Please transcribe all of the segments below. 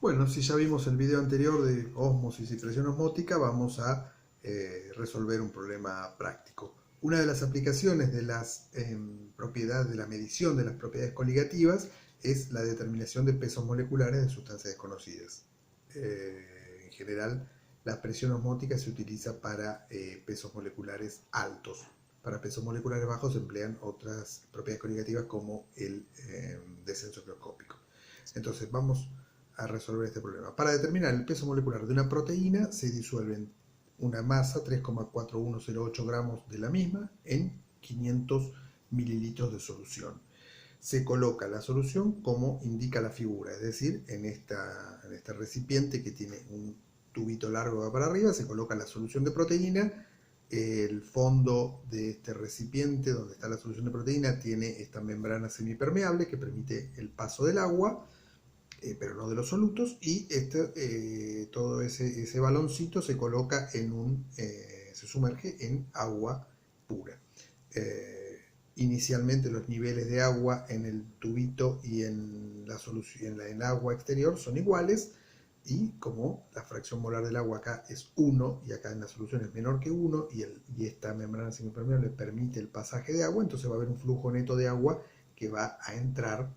Bueno, si ya vimos el video anterior de ósmosis y presión osmótica, vamos a resolver un problema práctico. Una de las aplicaciones de las propiedades de la medición de las propiedades coligativas es la determinación de pesos moleculares de sustancias desconocidas. En general, la presión osmótica se utiliza para pesos moleculares altos. Para pesos moleculares bajos se emplean otras propiedades coligativas como el descenso microscópico. Entonces vamos a resolver este problema. Para determinar el peso molecular de una proteína se disuelven una masa, 3,4108 gramos de la misma, en 500 mililitros de solución. Se coloca la solución como indica la figura, es decir, en este recipiente que tiene un tubito largo para arriba, se coloca la solución de proteína. El fondo de este recipiente donde está la solución de proteína tiene esta membrana semipermeable que permite el paso del agua, pero no de los solutos, y todo ese baloncito se coloca se sumerge en agua pura. Inicialmente los niveles de agua en el tubito y en la solución, en el agua exterior son iguales, y como la fracción molar del agua acá es 1 y acá en la solución es menor que 1 y esta membrana semipermeable permite el pasaje de agua, entonces va a haber un flujo neto de agua que va a entrar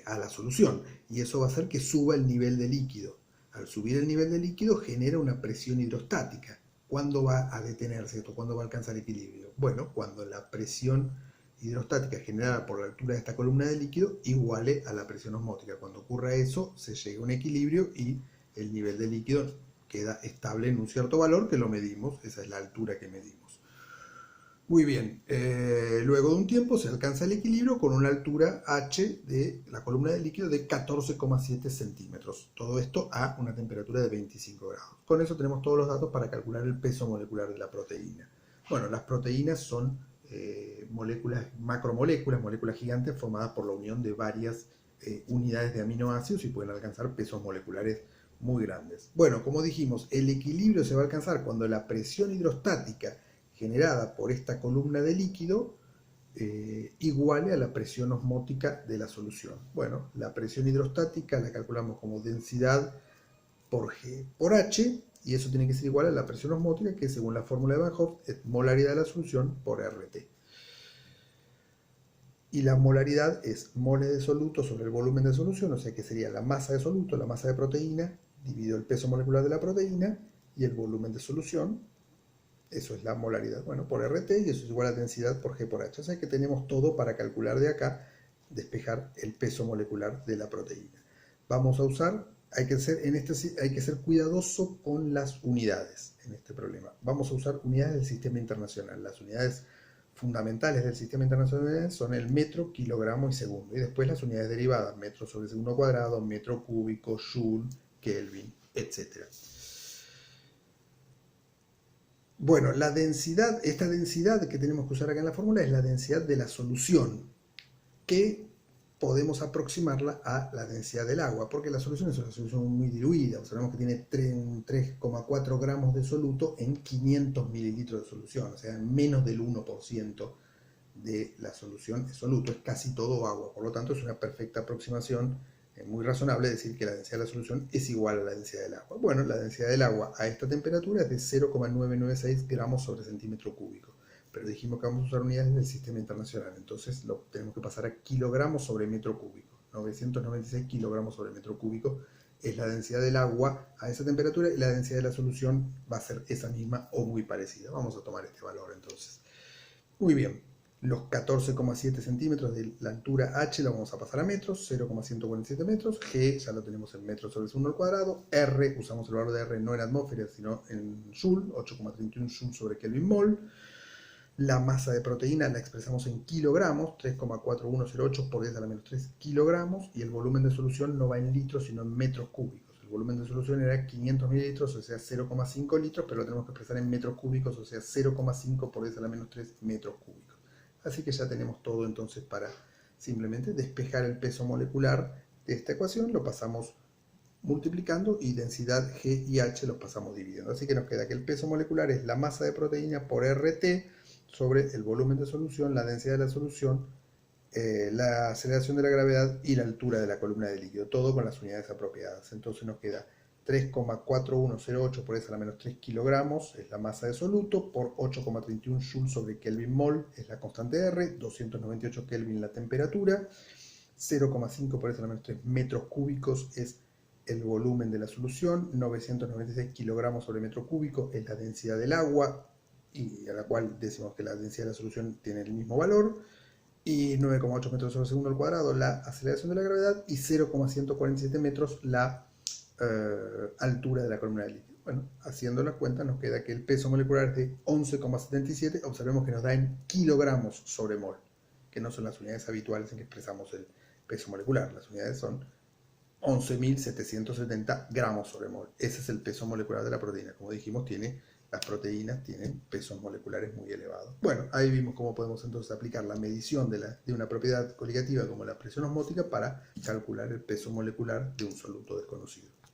a la solución, y eso va a hacer que suba el nivel de líquido. Al subir el nivel de líquido genera una presión hidrostática. ¿Cuándo va a detenerse esto? ¿Cuándo va a alcanzar equilibrio? Bueno, cuando la presión hidrostática generada por la altura de esta columna de líquido iguale a la presión osmótica. Cuando ocurra eso, se llega a un equilibrio y el nivel de líquido queda estable en un cierto valor que lo medimos. Esa es la altura que medimos. Muy bien, luego de un tiempo se alcanza el equilibrio con una altura H de la columna de líquido de 14,7 centímetros. Todo esto a una temperatura de 25 grados. Con eso tenemos todos los datos para calcular el peso molecular de la proteína. Bueno, las proteínas son moléculas, macromoléculas, moléculas gigantes formadas por la unión de varias unidades de aminoácidos y pueden alcanzar pesos moleculares muy grandes. Bueno, como dijimos, el equilibrio se va a alcanzar cuando la presión hidrostática generada por esta columna de líquido iguale a la presión osmótica de la solución. Bueno, la presión hidrostática la calculamos como densidad por G por H, y eso tiene que ser igual a la presión osmótica, que según la fórmula de Van Hoff es molaridad de la solución por RT. Y la molaridad es moles de soluto sobre el volumen de solución, o sea que sería la masa de soluto, la masa de proteína, dividido el peso molecular de la proteína y el volumen de solución. Eso es la molaridad, bueno, por RT, y eso es igual a densidad por G por H. O sea que tenemos todo para calcular de acá, despejar el peso molecular de la proteína. Vamos a usar, hay que ser cuidadoso con las unidades en este problema.Amos a usar unidades del sistema internacional. Las unidades fundamentales del sistema internacional son el metro, kilogramo y segundo. Y después las unidades derivadas, metro sobre segundo cuadrado, metro cúbico, joule, kelvin, etc. Bueno, la densidad, esta densidad que tenemos que usar acá en la fórmula es la densidad de la solución, que podemos aproximarla a la densidad del agua, porque la solución es una solución muy diluida. Sabemos que tiene 3,4 gramos de soluto en 500 mililitros de solución, o sea, menos del 1% de la solución es soluto, es casi todo agua. Por lo tanto, es una perfecta aproximación, muy razonable decir que la densidad de la solución es igual a la densidad del agua. Bueno, la densidad del agua a esta temperatura es de 0,996 gramos sobre centímetro cúbico, pero dijimos que vamos a usar unidades del sistema internacional, entonces lo tenemos que pasar a kilogramos sobre metro cúbico. 996 kilogramos sobre metro cúbico es la densidad del agua a esa temperatura, y la densidad de la solución va a ser esa misma o muy parecida. Vamos a tomar este valor entonces. Muy bien. Los 14,7 centímetros de la altura H la vamos a pasar a metros, 0,147 metros. G ya lo tenemos en metros sobre segundo al cuadrado. R, usamos el valor de R no en atmósfera, sino en Joule, 8,31 Joule sobre Kelvin mol. La masa de proteína la expresamos en kilogramos, 3,4108 por 10 a la menos 3 kilogramos. Y el volumen de solución no va en litros, sino en metros cúbicos. El volumen de solución era 500 mililitros, o sea 0,5 litros, pero lo tenemos que expresar en metros cúbicos, o sea 0,5 por 10 a la menos 3 metros cúbicos. Así que ya tenemos todo entonces para simplemente despejar el peso molecular de esta ecuación. Lo pasamos multiplicando y densidad G y H los pasamos dividiendo. Así que nos queda que el peso molecular es la masa de proteína por RT sobre el volumen de solución, la densidad de la solución, la aceleración de la gravedad y la altura de la columna de líquido, todo con las unidades apropiadas. Entonces nos queda 3,4108 por 10 a la menos 3 kilogramos es la masa de soluto, por 8,31 joules sobre Kelvin mol es la constante R, 298 Kelvin la temperatura, 0,5 por 10 a la menos 3 metros cúbicos es el volumen de la solución, 996 kilogramos sobre metro cúbico es la densidad del agua, y a la cual decimos que la densidad de la solución tiene el mismo valor, y 9,8 metros sobre segundo al cuadrado la aceleración de la gravedad, y 0,147 metros la altura de la columna de líquido. Bueno, haciendo la cuenta nos queda que el peso molecular es de 11,77, observemos que nos da en kilogramos sobre mol, que no son las unidades habituales en que expresamos el peso molecular, las unidades son 11.770 gramos sobre mol. Ese es el peso molecular de la proteína. Como dijimos, las proteínas tienen pesos moleculares muy elevados. Bueno, ahí vimos cómo podemos entonces aplicar la medición de una propiedad coligativa como la presión osmótica para calcular el peso molecular de un soluto desconocido.